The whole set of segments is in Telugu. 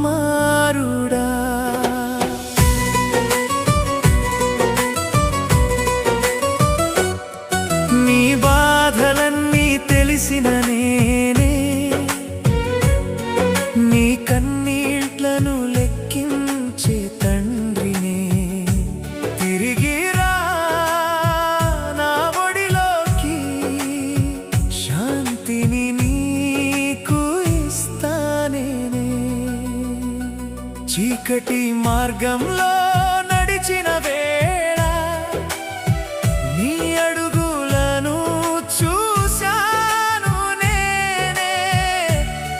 కుమారుడా. నీ బాధలన్నీ తెలిసిన నేనే నీ కన్నీళ్లను లెక్కించే తండ్రినే. తిరిగి రా నా ఒడిలోకి, శాంతిని నీకు ఇస్తానేనే. చీకటి మార్గంలో నడిచిన వేళ నీ అడుగులను చూశాను నేనే.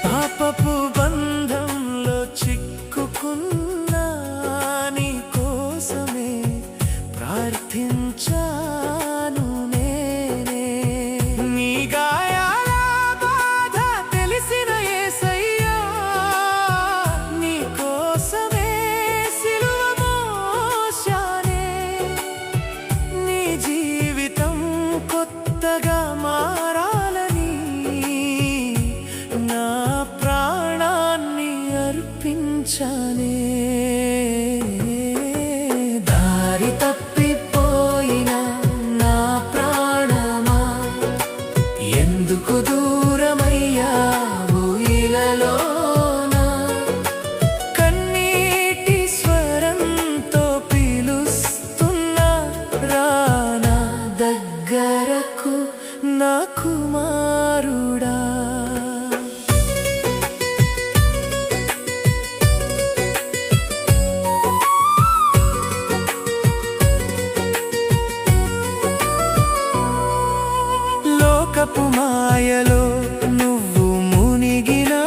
పాపపు బంధంలో చిక్కుకున్నా నీ కోసమే ప్రార్థించాను నేనే. నీ గాయాల బాధ తెలిసిన యేసయ్యా, నీ కోసమే సిలువ మోశానే. నీ జీవితం కొత్తగా మారాలని నా ప్రాణాన్ని అర్పించానే. దారి తప్పిపోయిన నా ప్రాణమా, ఎందుకు దూరమయ్యావు ఇలలోనా? కన్నీటి స్వరంతో పిలుస్తున్నా, రానా దగ్గరకు నా కుమారుడా. లోకపు మాయలో నువ్వు మునిగినా,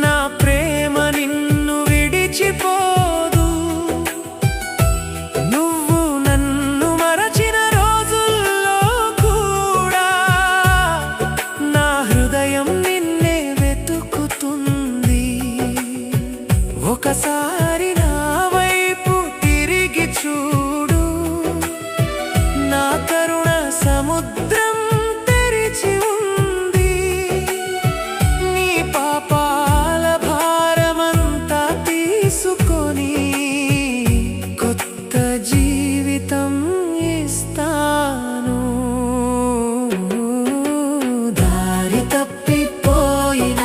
నా ప్రేమ నిన్ను విడిచిపోదు. నువ్వు నన్ను మరచిన రోజుల్లో కూడా నా హృదయం నిన్నే వెతుకుతుంది. ఒకసారి నా వైపు తిరిగి చూడు, నా కరుణ సముద్రం తెరిచి ఉంది. నీ పాపాల భారమంతా తీసుకొని కొత్త జీవితం ఇస్తాను. దారి తప్పిపోయిన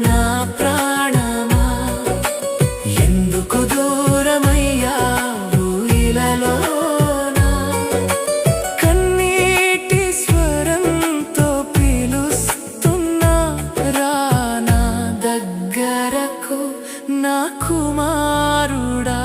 నా ప్రాణమా, ఎందుకు దూరమయ్యావు ఇలలోనా? కన్నీటి స్వరంతో పిలుస్తున్నా, రానా దగ్గరకు నా కుమారుడా.